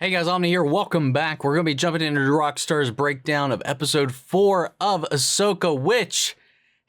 Hey guys, Omni here. Welcome back. We're going to be jumping into the Rockstars breakdown of episode 4 of Ahsoka, which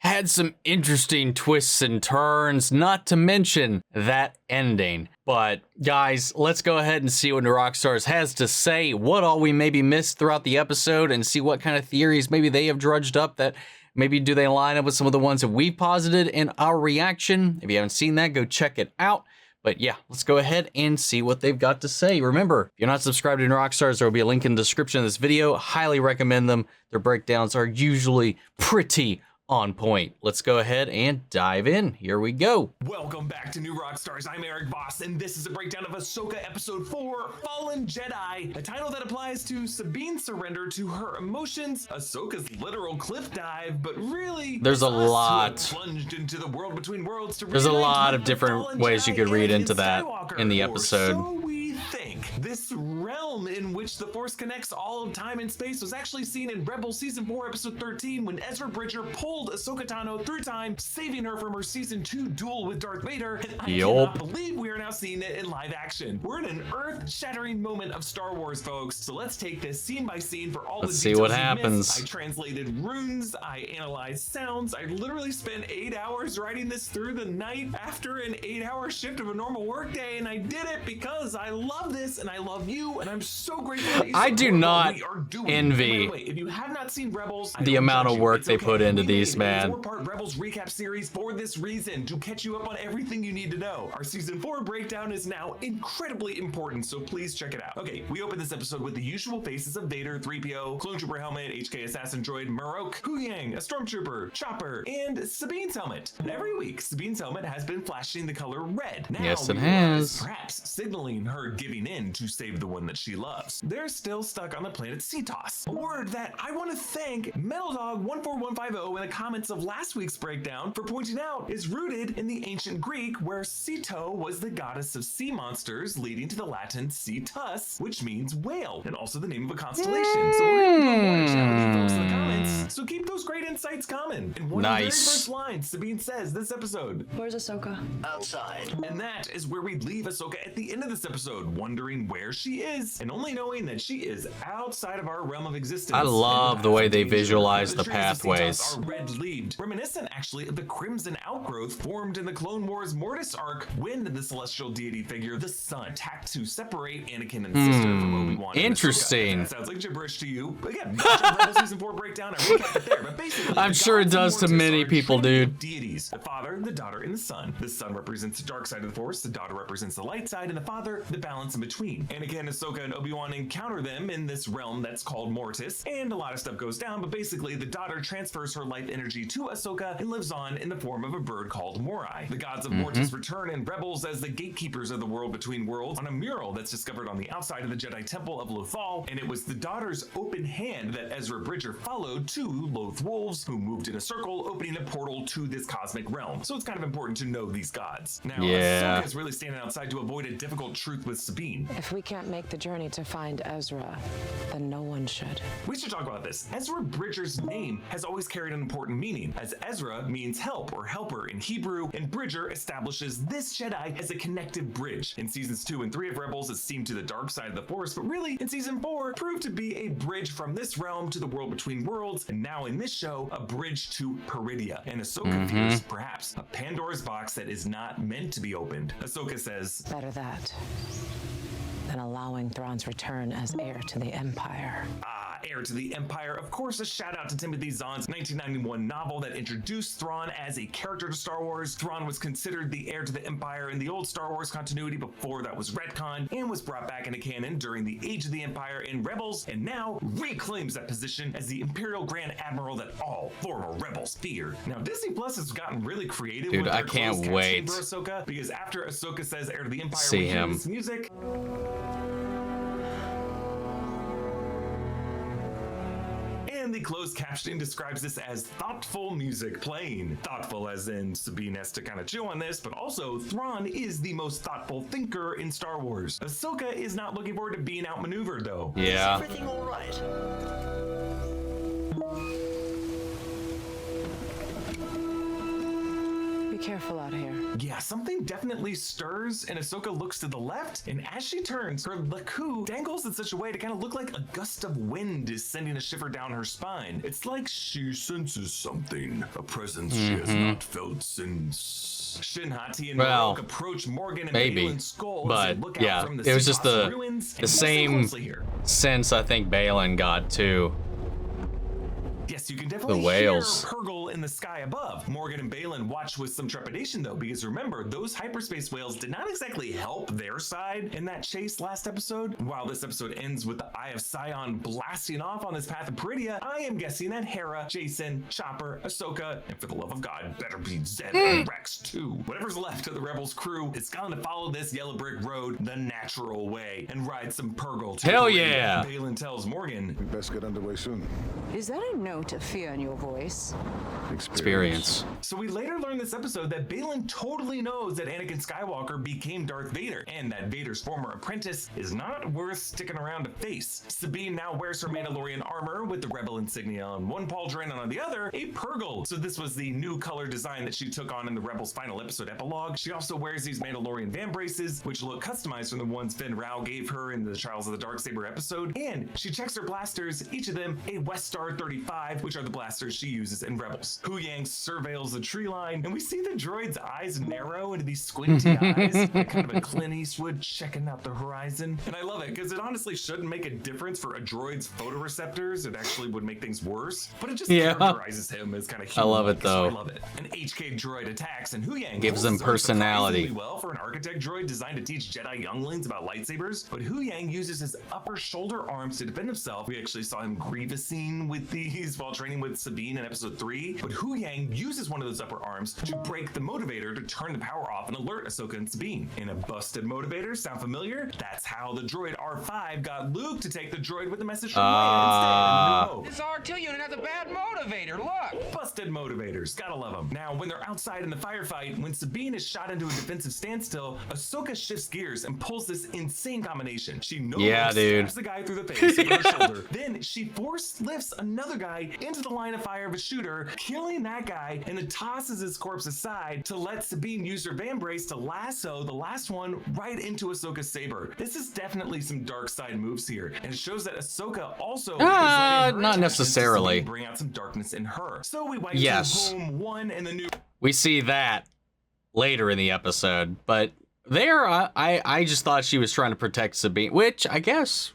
had some interesting twists and turns, not to mention that ending. But guys, let's go ahead and see what the Rockstars has to say, what all we maybe missed throughout the episode, and see what kind of theories maybe they have drudged up that maybe do they line up with some of the ones that we posited in our reaction. If you haven't seen that, go check it out. But yeah, let's go ahead and see what they've got to say. Remember, if you're not subscribed to Rockstars, there will be a link in the description of this video. Highly recommend them. Their breakdowns are usually pretty on point. Let's go ahead and dive in. Here we go. Welcome back to New Rockstars. I'm Eric Voss, and this is a breakdown of Ahsoka Episode 4, Fallen Jedi, a title that applies to Sabine's surrender to her emotions, Ahsoka's literal cliff dive, but really, there's a lot. Plunged into the world between worlds to there's a lot of different ways you could read into that in the episode. So we think. This realm in which the Force connects all of time and space was actually seen in Rebels Season 4, Episode 13, when Ezra Bridger pulled Ahsoka Tano through time, saving her from her Season 2 duel with Darth Vader, and I cannot believe we are now seeing it in live action. We're in an earth-shattering moment of Star Wars, folks, so let's take this scene by scene for all the details. Let's see what happens. I translated runes, I analyzed sounds, I literally spent 8 hours writing this through the night after an 8-hour shift of a normal workday, and I did it because I love this and I love you, and I'm so grateful that you I do not envy if you have not seen Rebels, the amount of work they put into these, man. 4-part Rebels recap series for this reason, to catch you up on everything you need to know. Our Season 4 breakdown is now incredibly important, so please check it out. Okay, we open this episode with the usual faces of Vader, 3PO, Clone Trooper helmet, HK assassin droid, Marok, Huyang, a stormtrooper, Chopper, and Sabine's helmet. And every week, Sabine's helmet has been flashing the color red. Now, yes, it has. Perhaps signaling her giving in to save the one that she loves. They're still stuck on the planet Cetos. A word that I want to thank MetalDog14150 in the comments of last week's breakdown for pointing out is rooted in the ancient Greek, where Ceto was the goddess of sea monsters, leading to the Latin Cetus, which means whale, and also the name of a constellation. So we're going to do more chat with you folks in the comments, so keep those great insights coming. And one of the very first lines Sabine says this episode: "Where's Ahsoka?" "Outside." And that is where we leave Ahsoka at the end of this episode, wondering where she is, and only knowing that she is outside of our realm of existence. I love the way they visualize the pathways. Are red-leaved, reminiscent actually of the crimson outgrowth formed in the Clone Wars Mortis arc, when the celestial deity figure, the Sun, attacked to separate Anakin and sister from Obi-Wan. Interesting. That sounds like gibberish to you, but again, Rebels Season 4 breakdown, I recapped it there, but basically, I'm sure it does to many people, dude. Deities: the Father, the Daughter, and the Son. The Son represents the dark side of the Force, the Daughter represents the light side, and the Father, the balance in between. Anakin, Ahsoka, and Obi-Wan encounter them in this realm that's called Mortis, and a lot of stuff goes down, but basically the daughter transfers her life energy to Ahsoka and lives on in the form of a bird called Morai. The gods of Mortis return in Rebels as the gatekeepers of the world between worlds on a mural that's discovered on the outside of the Jedi Temple of Lothal, and it was the daughter's open hand that Ezra Bridger followed to Loth Wolves, who moved in a circle, opening a portal to this cosmic realm. So it's kind of important to know these gods. Now, Ahsoka is really standing outside to avoid a difficult truth with Sabine. If we can't make the journey to find Ezra, then no one should. We should talk about this. Ezra Bridger's name has always carried an important meaning, as Ezra means help or helper in Hebrew, and Bridger establishes this Jedi as a connective bridge. In Seasons 2 and 3 of Rebels, it seemed to the dark side of the Force, but really, in Season 4, proved to be a bridge from this realm to the world between worlds, and now in this show, a bridge to Peridia. And Ahsoka fears, perhaps, a Pandora's box that is not meant to be opened. Ahsoka says, "Better that than allowing Thrawn's return as heir to the Empire." Heir to the Empire, of course, a shout out to Timothy Zahn's 1991 novel that introduced Thrawn as a character to Star Wars. Thrawn was considered the heir to the Empire in the old Star Wars continuity before that was retconned, and was brought back into canon during the Age of the Empire in Rebels, and now reclaims that position as the Imperial Grand Admiral that all former Rebels fear. Now, Disney Plus has gotten really creative with I their can't closed wait captioning for Ahsoka, because after Ahsoka says heir to the Empire, see we hear him. this music. And the closed captioning describes this as thoughtful music playing. Thoughtful as in Sabine has to kind of chew on this, but also Thrawn is the most thoughtful thinker in Star Wars. Ahsoka is not looking forward to being outmaneuvered though. Yeah. Is everything all right? Be careful out here. Yeah, something definitely stirs, and Ahsoka looks to the left, and as she turns, her laku dangles in such a way to kind of look like a gust of wind is sending a shiver down her spine. It's like she senses something, a presence she has not felt since. Shin, Hati, and Rogue approach Morgan and Baylan Skoll as they look out from the it was just the ruins, same sense I think Baylan got too. Yes, you can definitely hear Purgle in the sky above. Morgan and Baylan watch with some trepidation though, because remember, those hyperspace whales did not exactly help their side in that chase last episode. While this episode ends with the Eye of Sion blasting off on this path of Peridia, I am guessing that Hera, Jason, Chopper, Ahsoka, and for the love of God, better be Zeb and Rex too. Whatever's left of the Rebels crew is going to follow this yellow brick road the natural way and ride some Purgle to Hell Peridia. yeah! Baylan tells Morgan, We best get underway soon. Is that a note of fear in your voice? Experience. So we later learn this episode that Baylan totally knows that Anakin Skywalker became Darth Vader, and that Vader's former apprentice is not worth sticking around to face. Sabine now wears her Mandalorian armor with the Rebel insignia on one pauldron and on the other, a Purgle. So this was the new color design that she took on in the Rebels final episode epilogue. She also wears these Mandalorian van braces, which look customized from the ones Finn Rao gave her in the Trials of the Darksaber episode, and she checks her blasters, each of them a West Star 35, which are the blasters she uses in Rebels. Huyang surveils the tree line, and we see the droid's eyes narrow into these squinty eyes, like kind of a Clint Eastwood checking out the horizon. And I love it, because it honestly shouldn't make a difference for a droid's photoreceptors. It actually would make things worse, but it just characterizes him as kind of human. I love it though. So I love it. An HK droid attacks, and Huyang gives them personality. Well for an architect droid designed to teach Jedi younglings about lightsabers, but Huyang uses his upper shoulder arms to defend himself. We actually saw him grievousing with these while training with Sabine in episode 3, but Huyang uses one of those upper arms to break the motivator to turn the power off and alert Ahsoka and Sabine. And a busted motivator, sound familiar? That's how the droid R5 got Luke to take the droid with the message from Wren instead. This R2 unit has a bad motivator, look! Busted motivators, gotta love them. Now, when they're outside in the firefight, when Sabine is shot into a defensive standstill, Ahsoka shifts gears and pulls this insane combination. She stabs the guy through the face with her shoulder. Then she force lifts another guy into the line of fire of a shooter, killing that guy, and then tosses his corpse aside to let Sabine use her van brace to lasso the last one right into Ahsoka's saber. This is definitely some dark side moves here, and it shows that Ahsoka also not necessarily bring out some darkness in her. So we wipe home one and the new. We see that later in the episode, but there I just thought she was trying to protect Sabine, which I guess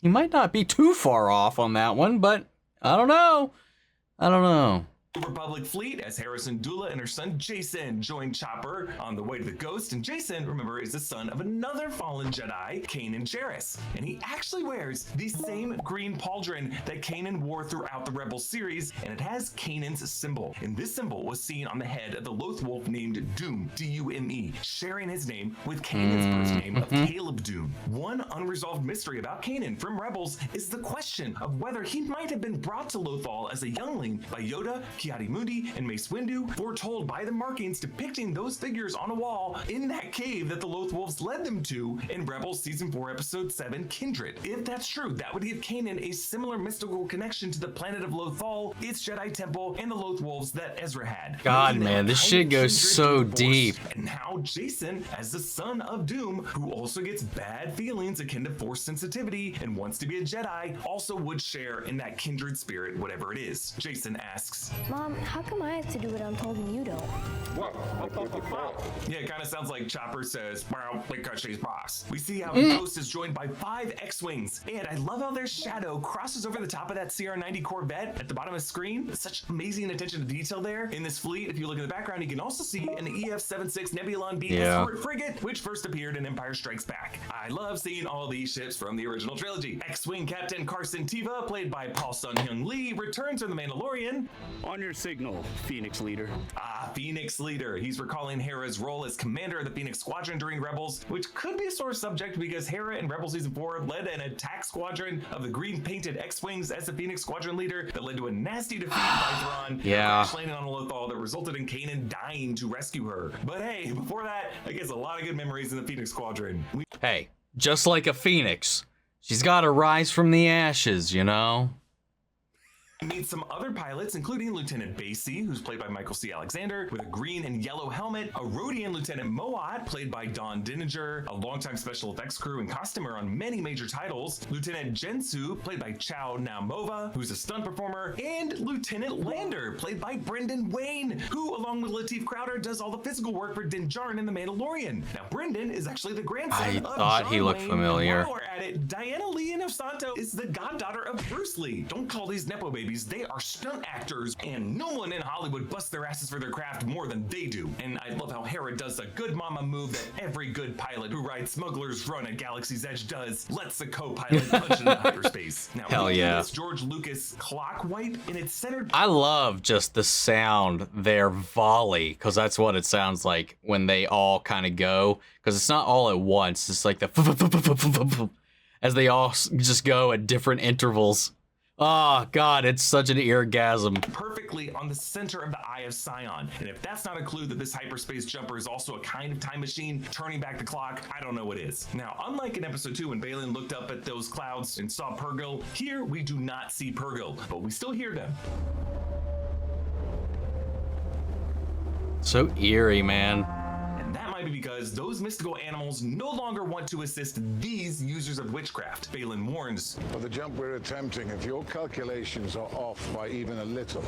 he might not be too far off on that one, but I don't know. Republic fleet as Syndulla and her son Jason join Chopper on the way to the Ghost, and Jason, remember, is the son of another fallen Jedi, Kanan Jarrus, and he actually wears the same green pauldron that Kanan wore throughout the Rebels series, and it has Kanan's symbol, and this symbol was seen on the head of the Loth Wolf named Doom, D-U-M-E, sharing his name with Kanan's birth name of Caleb Doom. One unresolved mystery about Kanan from Rebels is the question of whether he might have been brought to Lothal as a youngling by Yoda, Ki-Adi-Mundi, and Mace Windu, foretold by the markings depicting those figures on a wall in that cave that the Loth Wolves led them to in Rebels Season 4, Episode 7, Kindred. If that's true, that would give Kanan a similar mystical connection to the planet of Lothal, its Jedi Temple, and the Loth Wolves that Ezra had. God, man, this shit goes so deep. And now Jason, as the son of Doom, who also gets bad feelings akin to Force sensitivity and wants to be a Jedi, also would share in that kindred spirit, whatever it is. Jason asks, Mom, how come I have to do what I'm told and you don't? Yeah, it kind of sounds like Chopper says, well, because she's boss. We see how the Ghost is joined by 5 X-Wings, and I love how their shadow crosses over the top of that CR-90 Corvette at the bottom of the screen. Such amazing attention to detail there. In this fleet, if you look in the background, you can also see an EF-76 Nebulon B escort frigate, which first appeared in Empire Strikes Back. I love seeing all these ships from the original trilogy. X-Wing Captain Carson Teva, played by Paul Sun-Hyung Lee, returns from The Mandalorian. On your signal, Phoenix Leader. Phoenix Leader. He's recalling Hera's role as commander of the Phoenix Squadron during Rebels, which could be a sore subject because Hera in Rebels Season 4 led an attack squadron of the green-painted X-Wings as the Phoenix Squadron leader that led to a nasty defeat by Thrawn, crash landing on Lothal that resulted in Kanan dying to rescue her. But hey, before that, I guess a lot of good memories in the Phoenix Squadron. Hey, just like a phoenix, she's got to rise from the ashes, you know? Meet some other pilots, including Lieutenant Basie, who's played by Michael C. Alexander, with a green and yellow helmet, a Rhodian Lieutenant Moat, played by Don Dininger, a longtime special effects crew and costumer on many major titles, Lieutenant Jensu, played by Chow Naumova, who's a stunt performer, and Lieutenant Lander, played by Brendan Wayne, who, along with Lateef Crowder, does all the physical work for Din Djarin in The Mandalorian. Now, Brendan is actually the grandson of thought John he looked Wayne, familiar. And while we're at it, Diana Lee Inosanto is the goddaughter of Bruce Lee. Don't call these nepo babies. They are stunt actors, and no one in Hollywood busts their asses for their craft more than they do. And I love how Hera does a good mama move that every good pilot who rides Smuggler's Run at Galaxy's Edge does. Lets the co-pilot punch into hyperspace. Now, hell yeah. It's George Lucas clock wipe, and it's centered. I love just the sound, their volley, because that's what it sounds like when they all kind of go, because it's not all at once. It's like the as they all just go at different intervals. Oh, God, it's such an eargasm. Perfectly on the center of the Eye of Sion. And if that's not a clue that this hyperspace jumper is also a kind of time machine, turning back the clock, I don't know what is. Now, unlike in episode 2 when Baylan looked up at those clouds and saw Purrgil, here we do not see Purrgil, but we still hear them. So eerie, man. That might be because those mystical animals no longer want to assist these users of witchcraft. Baylan warns. For the jump we're attempting, if your calculations are off by even a little,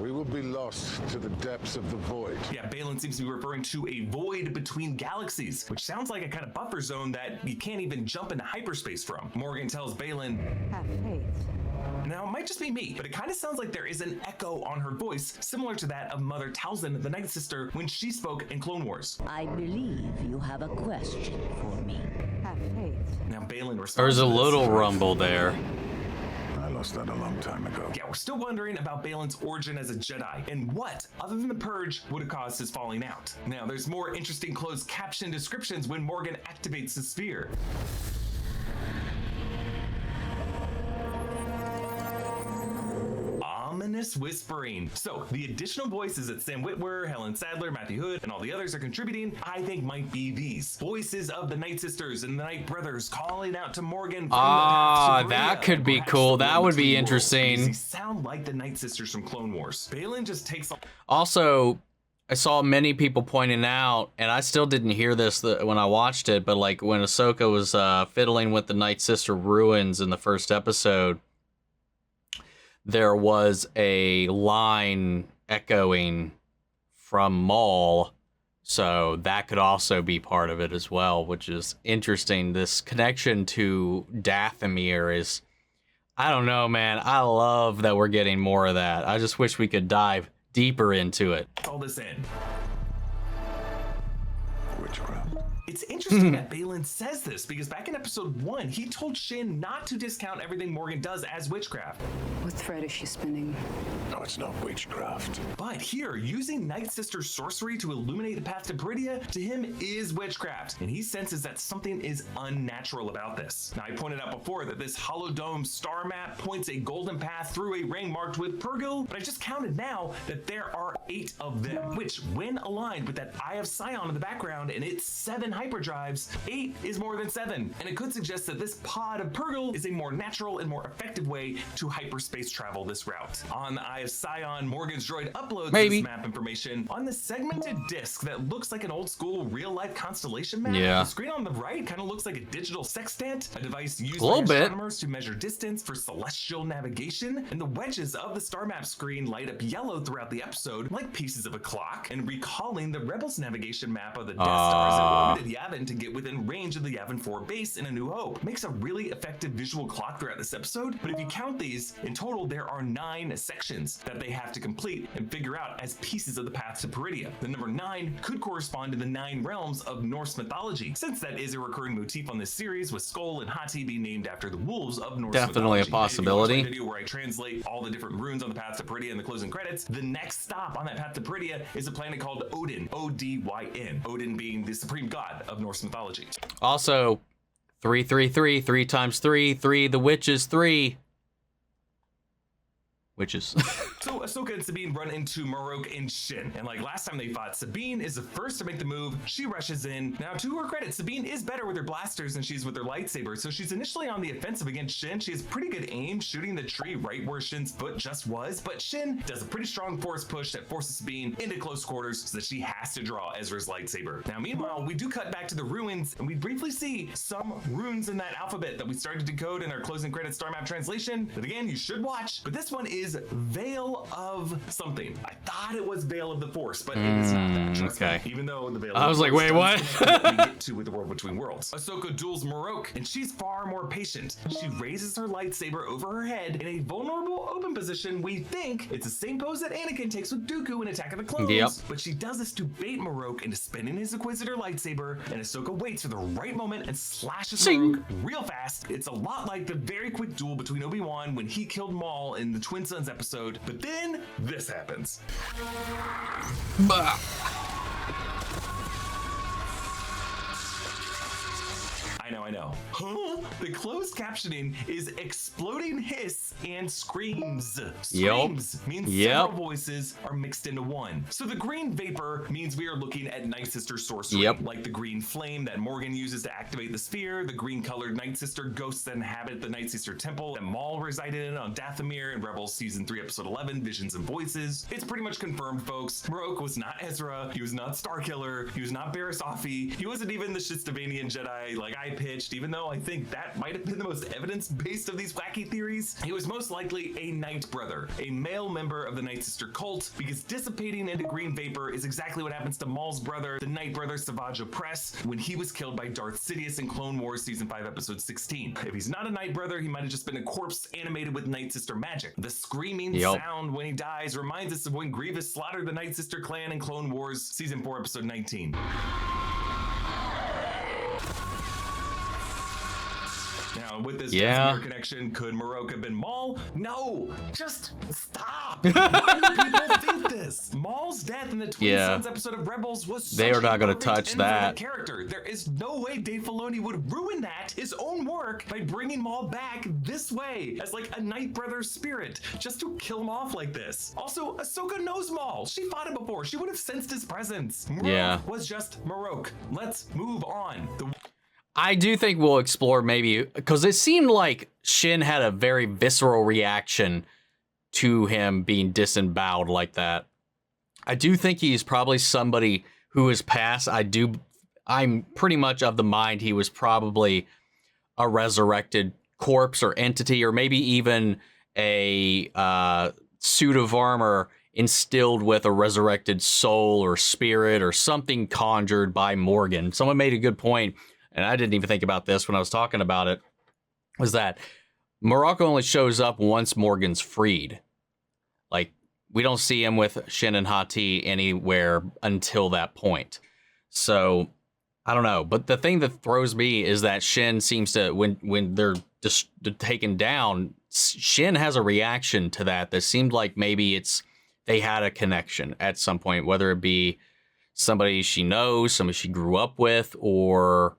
we will be lost to the depths of the void. Yeah, Baylan seems to be referring to a void between galaxies, which sounds like a kind of buffer zone that you can't even jump into hyperspace from. Morgan tells Baylan, Have faith. now, it might just be me, but it kind of sounds like there is an echo on her voice, similar to that of Mother Talzin, the Night Sister, when she spoke in Clone Wars. I believe you have a question for me. Have faith. Now, Baylan responds. There's a to this. little rumble there. I lost that a long time ago. Yeah, we're still wondering about Baylan's origin as a Jedi, and what, other than the Purge, would have caused his falling out. Now, there's more interesting closed caption descriptions when Morgan activates the sphere. Ominous whispering. So the additional voices that Sam Witwer, Helen Sadler, Matthew Hood, and all the others are contributing, I think might be these voices of the Night Sisters and the Night Brothers calling out to Morgan. That could be cool. That would be interesting. They sound like the Night Sisters from Clone Wars. Baylan just takes. Also, I saw many people pointing out, and I still didn't hear this when I watched it, but like when Ahsoka was fiddling with the Night Sister ruins in the first episode, there was a line echoing from Maul, so that could also be part of it as well, which is interesting. This connection to Dathomir is, I don't know, man. I love that we're getting more of that. I just wish we could dive deeper into it. All this in. Witchcraft. It's interesting that Baylan says this because back in episode 1, he told Shin not to discount everything Morgan does as witchcraft. What thread is she spinning? No, it's not witchcraft. But here, using Night Sister sorcery to illuminate the path to Peridia, to him is witchcraft. And he senses that something is unnatural about this. Now, I pointed out before that this hollow dome star map points a golden path through a ring marked with Purrgil, but I just counted now that there are 8 of them, which when aligned with that Eye of Sion in the background and its 7 hyperdrives, 8 is more than 7, and it could suggest that this pod of Purrgil is a more natural and more effective way to hyperspace travel this route. On the Eye of Sion, Morgan's droid uploads this map information on the segmented disc that looks like an old school real-life constellation map. Yeah. The screen on the right kind of looks like a digital sextant, a device used A little by bit. astronomers to measure distance for celestial navigation, and the wedges of the star map screen light up yellow throughout the episode like pieces of a clock, and recalling the Rebels navigation map of the Death Stars that orbited Yavin to get within range of the Yavin 4 base in A New Hope. Makes a really effective visual clock throughout this episode, but if you count these, in total there are 9 sections that they have to complete and figure out as pieces of the path to Peridia. The number 9 could correspond to the 9 realms of Norse mythology, since that is a recurring motif on this series, with Skoll and Hati being named after the wolves of Norse Definitely mythology. a possibility. If you watch my video where I translate all the different runes on the path to Peridia in the closing credits, the next stop on that path to Peridia is a planet called Odin, O-D-Y-N. Odin being the supreme god of Norse mythology. Also, 333, 3 times 3, 3, the witches, 3. Witches. So Ahsoka and Sabine run into Marok and Shin, and like last time they fought, Sabine is the first to make the move. She rushes in. Now, to her credit, Sabine is better with her blasters than she's with her lightsaber, so she's initially on the offensive against Shin. She has pretty good aim, shooting the tree right where Shin's foot just was, but Shin does a pretty strong force push that forces Sabine into close quarters so that she has to draw Ezra's lightsaber. Now, meanwhile, we do cut back to the ruins, and we briefly see some runes in that alphabet that we started to decode in our closing credits star map translation. But again, you should watch. But this one is Veil of something. I thought it was Veil of the Force, but it is not that. Trust me. Even though the Veil of the Force wait, what? we get to with the World Between Worlds. Ahsoka duels Marok, and she's far more patient. She raises her lightsaber over her head in a vulnerable open position. We think it's the same pose that Anakin takes with Dooku in Attack of the Clones, but she does this to bait Marok into spinning his Inquisitor lightsaber, and Ahsoka waits for the right moment and slashes Marok real fast. It's a lot like the very quick duel between Obi-Wan when he killed Maul in the Twin Sons episode, but then this happens. I know. Huh? The closed captioning is exploding hiss and screams. Screams means several voices are mixed into one. So the green vapor means we are looking at Night Sister sorcery, like the green flame that Morgan uses to activate the sphere, the green colored Night Sister ghosts that inhabit the Night Sister temple that Maul resided in on Dathomir in Rebels Season 3, Episode 11, Visions and Voices. It's pretty much confirmed, folks. Marok was not Ezra, he was not Starkiller, he was not Barriss Offee, he wasn't even the Shistavanian Jedi like I pitched, even though I think that might have been the most evidence-based of these wacky theories. He was most likely a Night Brother, a male member of the Night Sister cult, because dissipating into green vapor is exactly what happens to Maul's brother, the Night Brother Savage Opress, when he was killed by Darth Sidious in Clone Wars Season 5, Episode 16. If he's not a Night Brother, he might have just been a corpse animated with Night Sister magic. The screaming sound when he dies reminds us of when Grievous slaughtered the Night Sister clan in Clone Wars Season 4, Episode 19. Now, with this connection, could Marok have been Maul? No, just stop. Why do people think this? Maul's death in the Twin Sons episode of Rebels was they are not going to touch that character. There is no way Dave Filoni would ruin that, his own work, by bringing Maul back this way as like a Night Brother spirit, just to kill him off like this. Also, Ahsoka knows Maul. She fought him before. She would have sensed his presence. Marok was just Marok. Let's move on. I do think we'll explore maybe, because it seemed like Shin had a very visceral reaction to him being disemboweled like that. I do think he's probably somebody who is past. I'm pretty much of the mind he was probably a resurrected corpse or entity, or maybe even a suit of armor instilled with a resurrected soul or spirit or something conjured by Morgan. Someone made a good point, and I didn't even think about this when I was talking about it, was that Marok only shows up once Morgan's freed. Like, we don't see him with Shin and Hati anywhere until that point. So, I don't know. But the thing that throws me is that Shin seems to, when they're just taken down, Shin has a reaction to that seemed like maybe they had a connection at some point, whether it be somebody she knows, somebody she grew up with, or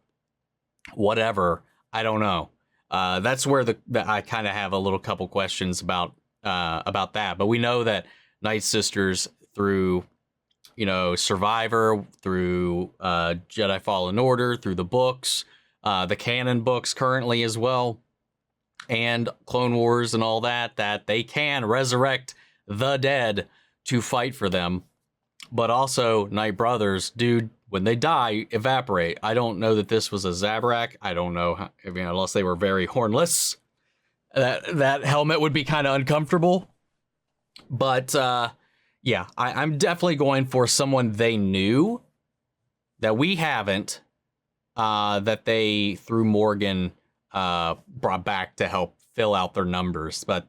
whatever. I don't know. That's where I kind of have a little couple questions about that. But we know that Night Sisters, through Survivor, through Jedi Fallen Order, through the books, the canon books currently as well, and Clone Wars and all that they can resurrect the dead to fight for them. But also Night Brothers, dude, when they die, evaporate. I don't know that this was a Zabrak. I don't know how, unless they were very hornless. That helmet would be kind of uncomfortable. But yeah, I'm definitely going for someone they knew that we haven't, that they, through Morgan, brought back to help fill out their numbers. But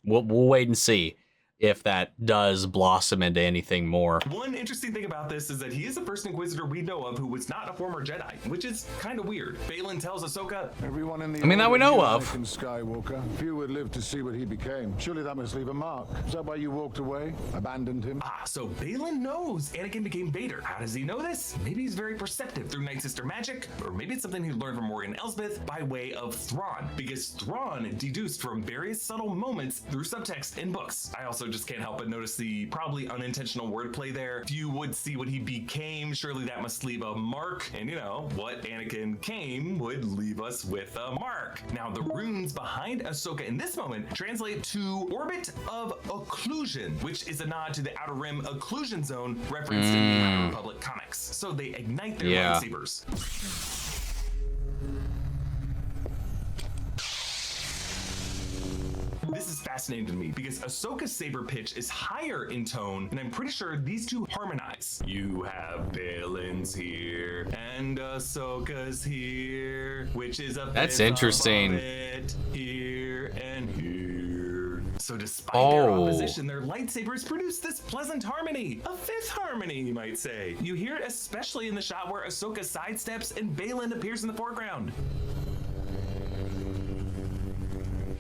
we'll wait and see if that does blossom into anything more. One interesting thing about this is that he is the first Inquisitor we know of who was not a former Jedi, which is kind of weird. Baylan tells Ahsoka, everyone in the that we know of. Skywalker. Few would live to see what he became. Surely that must leave a mark. Is that why you walked away? Abandoned him? So Baylan knows Anakin became Vader. How does he know this? Maybe he's very perceptive through Night Sister magic, or maybe it's something he learned from Morgan Elsbeth by way of Thrawn, because Thrawn deduced from various subtle moments through subtext in books. I also just can't help but notice the probably unintentional wordplay there. If you would see what he became, surely that must leave a mark. And you know, what Anakin came would leave us with a mark. Now, the runes behind Ahsoka in this moment translate to Orbit of Occlusion, which is a nod to the Outer Rim Occlusion Zone referenced in the High Republic comics. So they ignite their lightsabers. This is fascinating to me because Ahsoka's saber pitch is higher in tone, and I'm pretty sure these two harmonize. You have Baylan's here, and Ahsoka's here, which is a That's interesting. Here and here. So despite their opposition, their lightsabers produce this pleasant harmony. A fifth harmony, you might say. You hear it especially in the shot where Ahsoka sidesteps and Baylan appears in the foreground.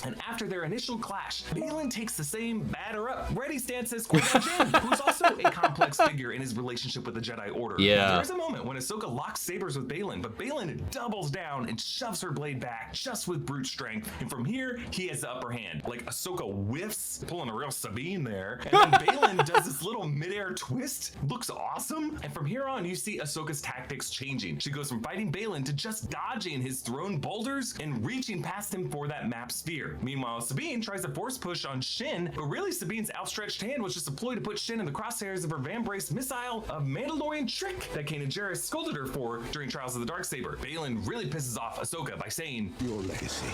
And after their initial clash, Baylan takes the same batter up, ready stance as Qui-Gon Jinn, who's also a complex figure in his relationship with the Jedi Order. Yeah. There's a moment when Ahsoka locks sabers with Baylan, but Baylan doubles down and shoves her blade back just with brute strength. And from here, he has the upper hand. Like Ahsoka whiffs, pulling a real Sabine there. And then Baylan does this little midair twist. Looks awesome. And from here on, you see Ahsoka's tactics changing. She goes from fighting Baylan to just dodging his thrown boulders and reaching past him for that map sphere. Meanwhile, Sabine tries to force push on Shin, but really Sabine's outstretched hand was just a ploy to put Shin in the crosshairs of her van-braced missile, a Mandalorian trick that Kanan Jarrus scolded her for during Trials of the Darksaber. Baylan really pisses off Ahsoka by saying, Your legacy,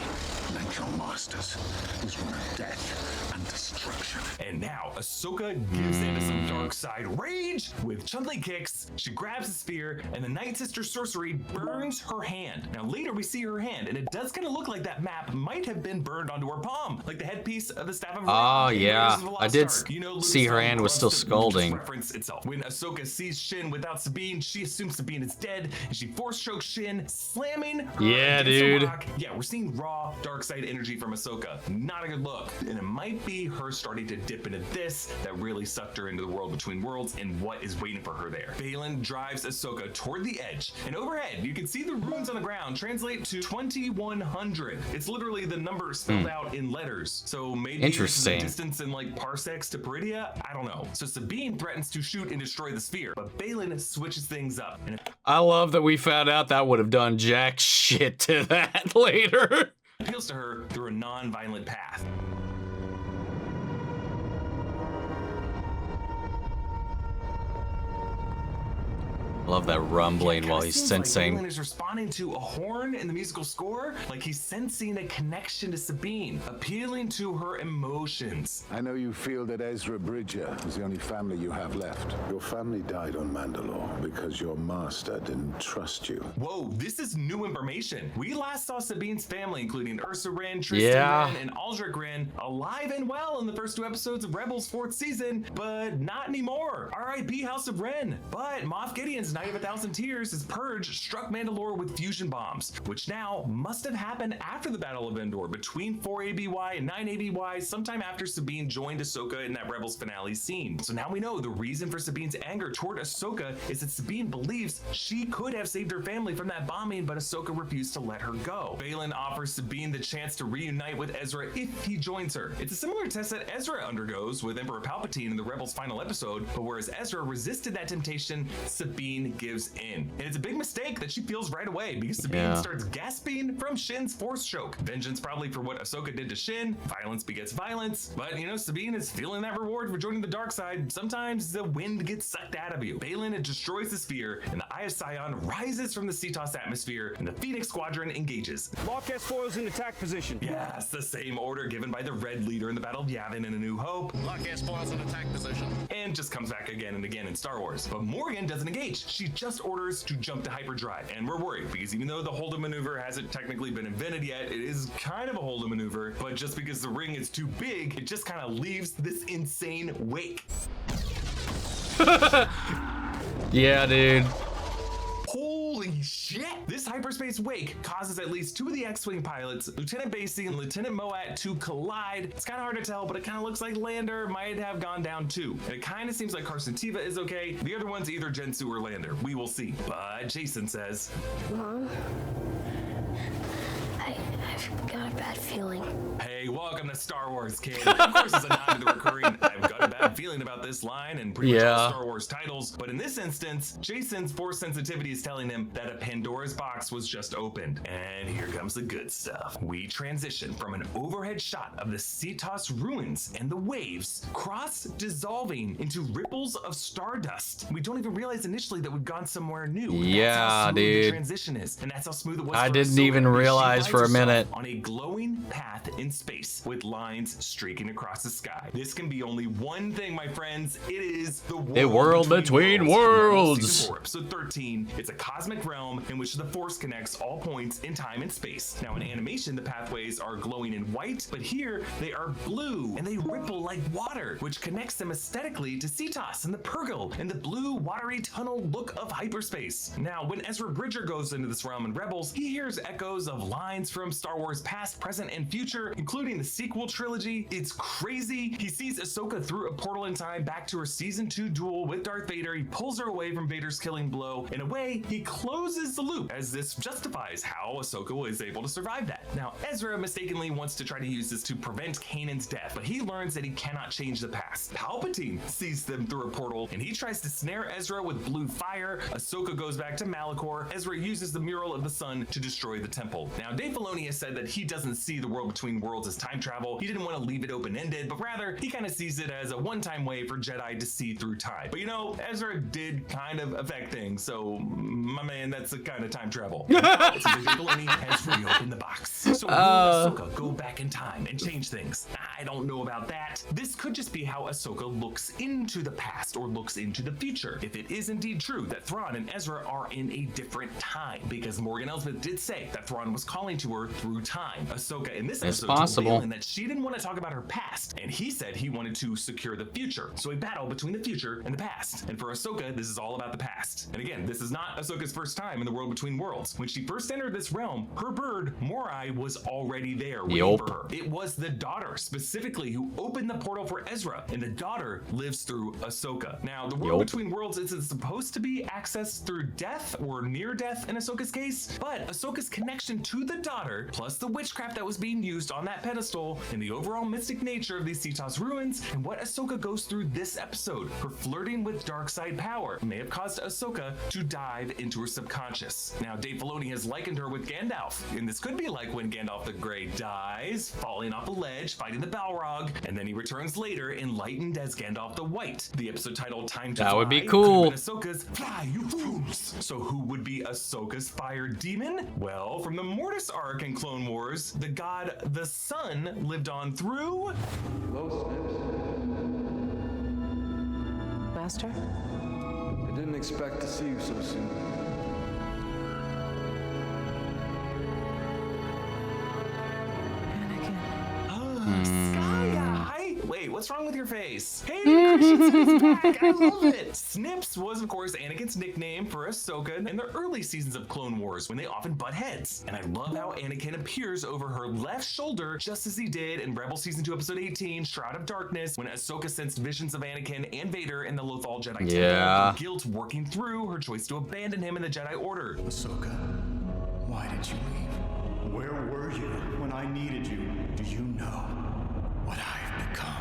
like your master's, is one of death and destruction. And now Ahsoka gives into some dark side rage with Chun-Li kicks. She grabs the spear, and the Night Sister sorcery burns her hand. Now later we see her hand, and it does kind of look like that map might have been burned onto her palm, like the headpiece of the Staff of Wren. Oh yeah, I did Lucasfilm see her hand was still scalding. Reference itself. When Ahsoka sees Shin without Sabine, she assumes Sabine is dead, and she force chokes Shin, slamming her against dude. a rock. Yeah, we're seeing raw dark side energy from Ahsoka. Not a good look. And it might be her starting to dip into this that really sucked her into the world between worlds and what is waiting for her there. Baylan drives Ahsoka toward the edge, and overhead you can see the runes on the ground translate to 2100. It's literally the number spelled out in letters. So maybe this is a distance in like parsecs to Peridia? I don't know. So Sabine threatens to shoot and destroy the sphere, but Baylan switches things up. And I love that we found out that would have done jack shit to that later. appeals to her through a non-violent path. Love that rumbling while he's sensing. Like Baylan is responding to a horn in the musical score, like he's sensing a connection to Sabine, appealing to her emotions. I know you feel that Ezra Bridger is the only family you have left. Your family died on Mandalore because your master didn't trust you. Whoa, this is new information. We last saw Sabine's family, including Ursa Wren, Tristan Wren, and Aldrich Wren, alive and well in the first 2 episodes of Rebels 4th season, but not anymore. R.I.P. House of Wren. But Moff Gideon's Night of 1,000 Tears, his purge, struck Mandalore with fusion bombs, which now must have happened after the Battle of Endor, between 4 ABY and 9 ABY, sometime after Sabine joined Ahsoka in that Rebels finale scene. So now we know the reason for Sabine's anger toward Ahsoka is that Sabine believes she could have saved her family from that bombing, but Ahsoka refused to let her go. Baylan offers Sabine the chance to reunite with Ezra if he joins her. It's a similar test that Ezra undergoes with Emperor Palpatine in the Rebels final episode, but whereas Ezra resisted that temptation, Sabine gives in. And it's a big mistake that she feels right away because Sabine starts gasping from Shin's force choke. Vengeance probably for what Ahsoka did to Shin. Violence begets violence. But you know, Sabine is feeling that reward for joining the dark side. Sometimes the wind gets sucked out of you. Baylan destroys the sphere and the Eye of Sion rises from the Cetos atmosphere and the Phoenix Squadron engages. Lock S-foils in attack position. Yes, the same order given by the Red Leader in the Battle of Yavin in A New Hope. Lock S-foils in attack position. And just comes back again and again in Star Wars. But Morgan doesn't engage. She just orders to jump to hyperdrive. And we're worried because even though the Holdo maneuver hasn't technically been invented yet, it is kind of a Holdo maneuver. But just because the ring is too big, it just kind of leaves this insane wake. Yeah, dude. Holy shit! This hyperspace wake causes at least 2 of the X-Wing pilots, Lieutenant Basie and Lieutenant Moat, to collide. It's kind of hard to tell, but it kind of looks like Lander might have gone down too. And it kind of seems like Carson Teva is okay. The other one's either Jensu or Lander. We will see. But Jason says, Mom, I've got a bad bad feeling. Hey, welcome to Star Wars, kid. Of course, it's a nod to the recurring "I've got a bad feeling about this" line and pretty much all Star Wars titles. But in this instance, Jason's force sensitivity is telling him that a Pandora's box was just opened. And here comes the good stuff. We transition from an overhead shot of the Cetos ruins and the waves cross-dissolving into ripples of stardust. We don't even realize initially that we've gone somewhere new. Yeah, that's how smooth dude. the transition is, and that's how smooth it was. I for didn't Ahsoka, even because she realize finds for a herself minute. on a glowing path in space with lines streaking across the sky. This can be only one thing, my friends. It is the world between worlds. Season 4, episode 13. It's a cosmic realm in which the Force connects all points in time and space. Now, in animation, the pathways are glowing in white, but here they are blue and they ripple like water, which connects them aesthetically to Cetos and the Purgle and the blue, watery tunnel look of hyperspace. Now, when Ezra Bridger goes into this realm in Rebels, he hears echoes of lines from Star Wars past, present, and future, including the sequel trilogy. It's crazy. He sees Ahsoka through a portal in time back to her season 2 duel with Darth Vader. He pulls her away from Vader's killing blow. In a way, he closes the loop, as this justifies how Ahsoka was able to survive that. Now, Ezra mistakenly wants to try to use this to prevent Kanan's death, but he learns that he cannot change the past. Palpatine sees them through a portal, and he tries to snare Ezra with blue fire. Ahsoka goes back to Malachor. Ezra uses the mural of the sun to destroy the temple. Now, Dave Filoni has said that he doesn't see the world between worlds as time travel. He didn't want to leave it open-ended, but rather, he kind of sees it as a one-time way for Jedi to see through time. But you know, Ezra did kind of affect things, so my man, that's a kind of time travel. So Dave Filoni has reopened the box. So will Ahsoka go back in time and change things? I don't know about that. This could just be how Ahsoka looks into the past or looks into the future. If it is indeed true that Thrawn and Ezra are in a different time, because Morgan Elsbeth did say that Thrawn was calling to her through time. Ahsoka in this episode told Baylan that she didn't want to talk about her past, and he said he wanted to secure the future. So a battle between the future and the past. And for Ahsoka, this is all about the past. And again, this is not Ahsoka's first time in the world between worlds. When she first entered this realm, her bird, Morai, was already there waiting for her. It was the daughter, specifically, who opened the portal for Ezra, and the daughter lives through Ahsoka. Now, the world between worlds isn't supposed to be accessed through death or near death in Ahsoka's case, but Ahsoka's connection to the daughter, plus the witchcraft that was being used on that pedestal, and the overall mystic nature of these Cetos ruins, and what Ahsoka goes through this episode, her flirting with dark side power, may have caused Ahsoka to dive into her subconscious. Now, Dave Filoni has likened her with Gandalf, and this could be like when Gandalf the Grey dies, falling off a ledge, fighting the Balrog, and then he returns later, enlightened as Gandalf the White. The episode titled Time to Fly would be cool. Ahsoka's Fly, you fools! So who would be Ahsoka's fire demon? Well, from the Mortis arc in Clone Wars, the god the Sun lived on through... Master? I didn't expect to see you so soon. Wait, what's wrong with your face? Hayden Christensen's back! I love it! Snips was, of course, Anakin's nickname for Ahsoka in the early seasons of Clone Wars, when they often butt heads. And I love how Anakin appears over her left shoulder, just as he did in Rebel Season 2, Episode 18, Shroud of Darkness, when Ahsoka sensed visions of Anakin and Vader in the Lothal Jedi Temple, her guilt working through her choice to abandon him in the Jedi Order. Ahsoka, why did you leave? Where were you when I needed you? Do you know what I've become?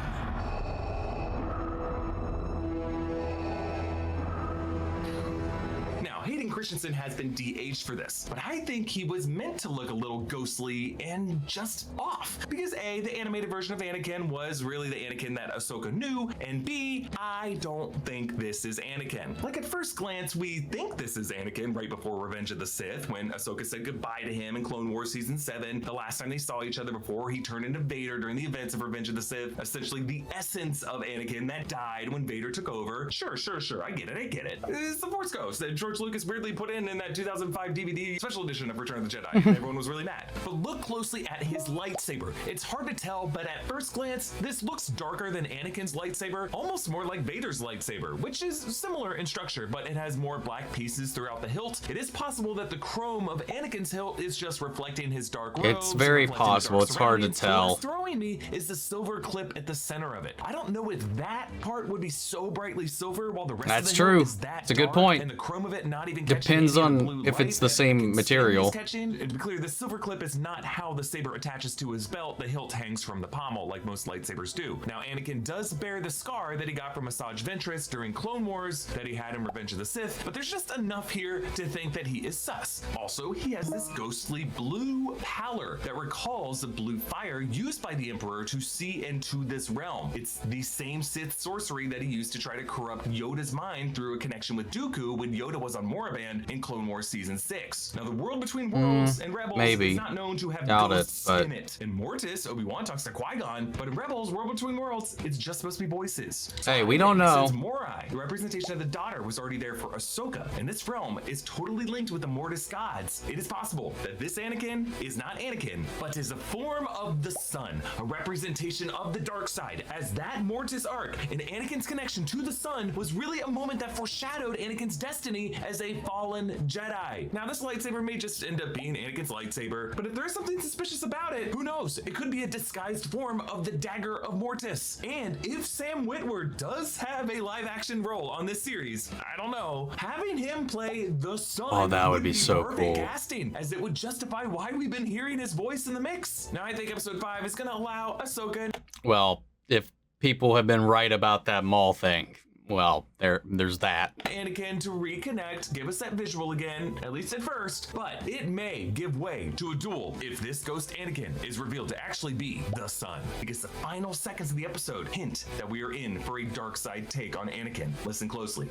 Hayden Christensen has been de-aged for this, but I think he was meant to look a little ghostly and just off. Because A, the animated version of Anakin was really the Anakin that Ahsoka knew, and B, I don't think this is Anakin. Like, at first glance, we think this is Anakin right before Revenge of the Sith, when Ahsoka said goodbye to him in Clone Wars Season 7, the last time they saw each other before he turned into Vader during the events of Revenge of the Sith, essentially the essence of Anakin that died when Vader took over. Sure, I get it. It's the Force Ghost that George Lucas weirdly put in that 2005 DVD special edition of Return of the Jedi. Everyone was really mad. But look closely at his lightsaber. It's hard to tell, but at first glance, this looks darker than Anakin's lightsaber, almost more like Vader's lightsaber, which is similar in structure, but it has more black pieces throughout the hilt. It is possible that the chrome of Anakin's hilt is just reflecting his dark robes. It's very possible. It's hard to tell. What's throwing me is the silver clip at the center of it. I don't know if that part would be so brightly silver while the rest of the hilt is that It's a good dark, point. and the chrome of it not even Depends on if it's the same material. Catching, and to be clear, the silver clip is not how the saber attaches to his belt. The hilt hangs from the pommel, like most lightsabers do. Now, Anakin does bear the scar that he got from Asajj Ventress during Clone Wars that he had in Revenge of the Sith, but there's just enough here to think that he is sus. Also, he has this ghostly blue pallor that recalls the blue fire used by the Emperor to see into this realm. It's the same Sith sorcery that he used to try to corrupt Yoda's mind through a connection with Dooku when Yoda was on Moraband in Clone Wars Season 6. Now, the world between Worlds and Rebels is not known to have ghosts in it. In Mortis, Obi-Wan talks to Qui-Gon, but in Rebels, World Between Worlds, it's just supposed to be voices. Hey, we don't know. Since Morai, the representation of the daughter, was already there for Ahsoka, and this realm is totally linked with the Mortis gods. It is possible that this Anakin is not Anakin, but is a form of the sun, a representation of the dark side, as that Mortis arc and Anakin's connection to the sun was really a moment that foreshadowed Anakin's destiny as a fallen Jedi. Now, this lightsaber may just end up being Anakin's lightsaber, but if there's something suspicious about it, who knows? It could be a disguised form of the dagger of Mortis. And if Sam Witwer does have a live action role on this series, I don't know, having him play the sun that would be so cool. casting, as it would justify why we've been hearing his voice in the mix. Now, I think episode 5 is going to allow Ahsoka. Well, if people have been right about that Maul thing, well, there's that. Anakin to reconnect, give us that visual again, at least at first, but it may give way to a duel if this ghost Anakin is revealed to actually be the Son. Because the final seconds of the episode hint that we are in for a dark side take on Anakin. Listen closely.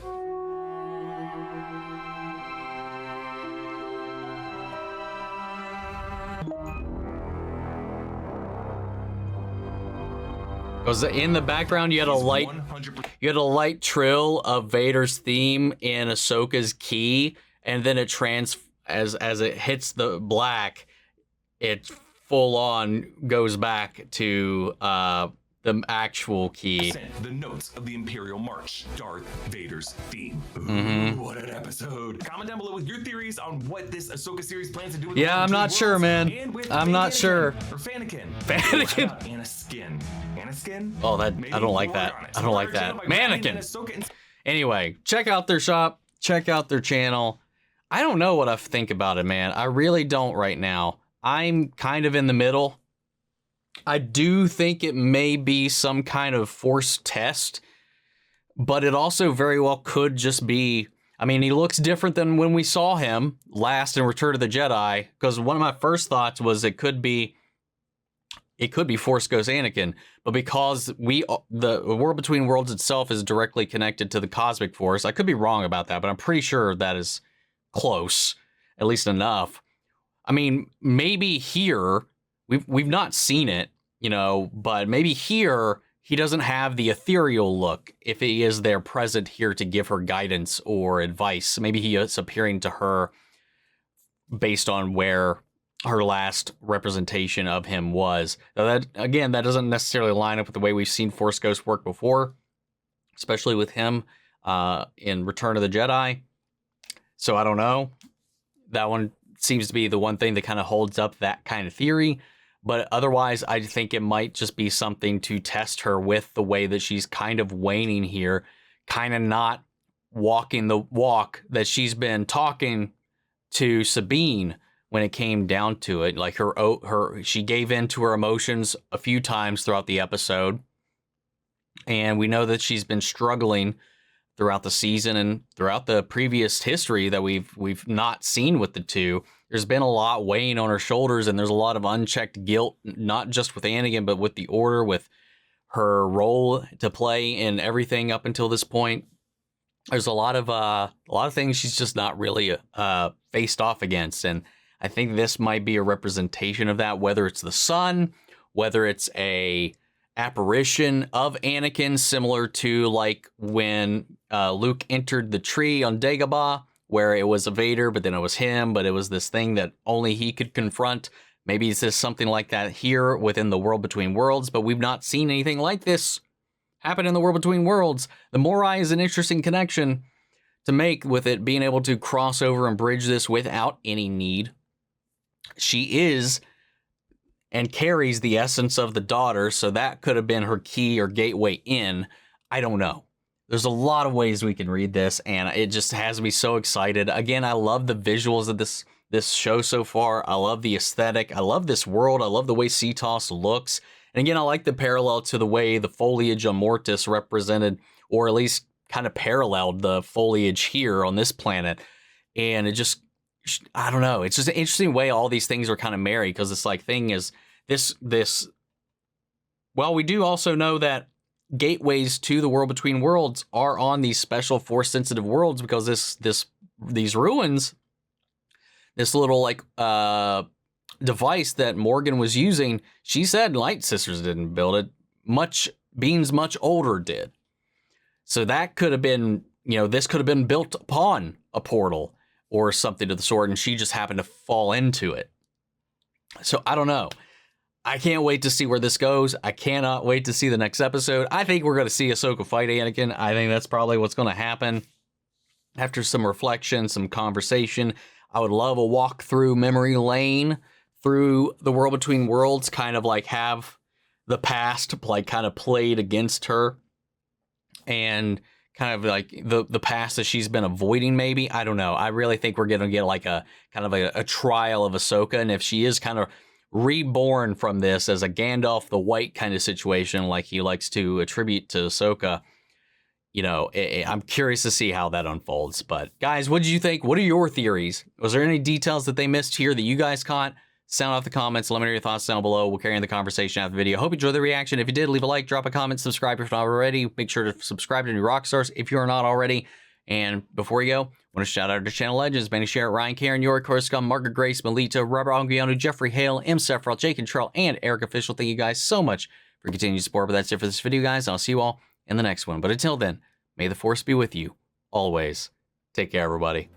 Because in the background, you had a light trill of Vader's theme in Ahsoka's key, and then it as it hits the black, it full on goes back to the actual key. The notes of the Imperial March, Darth Vader's theme. Ooh, what an episode. Comment down below with your theories on what this Ahsoka series plans to do with I'm not sure, man. I'm not sure. Or Fanakin. Fanakin. Anakin. Anakin? Oh, I don't like that. I don't like that. Mannequin. Anyway, check out their shop. Check out their channel. I don't know what I think about it, man. I really don't right now. I'm kind of in the middle. I do think it may be some kind of forced test, but it also very well could just be, I mean, he looks different than when we saw him last in Return of the Jedi, because one of my first thoughts was it could be Force Ghost Anakin, but because the World Between Worlds itself is directly connected to the Cosmic Force, I could be wrong about that, but I'm pretty sure that is close, at least enough. I mean, maybe here, we've not seen it, but maybe here he doesn't have the ethereal look if he is there present here to give her guidance or advice. Maybe he is appearing to her based on where her last representation of him was. Now that doesn't necessarily line up with the way we've seen Force Ghost work before, especially with him in Return of the Jedi. So I don't know. That one seems to be the one thing that kind of holds up that kind of theory. But otherwise, I think it might just be something to test her with the way that she's kind of waning here, kind of not walking the walk that she's been talking to Sabine when it came down to it. Like she gave in to her emotions a few times throughout the episode. And we know that she's been struggling throughout the season and throughout the previous history that we've not seen with the two. There's been a lot weighing on her shoulders, and there's a lot of unchecked guilt, not just with Anakin, but with the Order, with her role to play in everything up until this point. There's a lot of things she's just not really faced off against, and I think this might be a representation of that, whether it's the sun, whether it's a apparition of Anakin, similar to like when Luke entered the tree on Dagobah, where it was a Vader, but then it was him, but it was this thing that only he could confront. Maybe it's just something like that here within the World Between Worlds, but we've not seen anything like this happen in the World Between Worlds. The Morai is an interesting connection to make with it being able to cross over and bridge this without any need. She is and carries the essence of the daughter, so that could have been her key or gateway in. I don't know. There's a lot of ways we can read this, and it just has me so excited. Again, I love the visuals of this show so far. I love the aesthetic. I love this world. I love the way Cetos looks. And again, I like the parallel to the way the foliage on Mortis represented, or at least kind of paralleled the foliage here on this planet. And it just, I don't know. It's just an interesting way all these things are kind of married, because this like thing is this. Well, we do also know that gateways to the world between worlds are on these special force sensitive worlds, because these ruins, this little like device that Morgan was using, she said Light Sisters didn't build it. Beings much older did. So that could have been, this could have been built upon a portal or something of the sort, and she just happened to fall into it. So I don't know. I can't wait to see where this goes. I cannot wait to see the next episode. I think we're going to see Ahsoka fight Anakin. I think that's probably what's going to happen. After some reflection, some conversation, I would love a walk through memory lane through the world between worlds, kind of like have the past like kind of played against her, and kind of like the past that she's been avoiding, maybe. I don't know. I really think we're going to get like a kind of a trial of Ahsoka, and if she is kind of reborn from this as a Gandalf the White kind of situation, like he likes to attribute to Ahsoka, I'm curious to see how that unfolds. But guys, what did you think? What are your theories? Was there any details that they missed here that you guys caught? Sound off the comments. Let me know your thoughts down below. We'll carry on the conversation after the video. Hope you enjoyed the reaction. If you did, leave a like, drop a comment, subscribe if you're not already. Make sure to subscribe to New Rockstars if you're not already. And before you go, I want to shout out to channel legends: Benny Sherritt, Ryan, Karen, York, Coruscant, Margaret Grace, Melita, Robert Anguiano, Jeffrey Hale, M. Sephiroth, Jake and Trell, and Eric Official. Thank you guys so much for continued support. But that's it for this video, guys. I'll see you all in the next one. But until then, may the Force be with you always. Take care, everybody.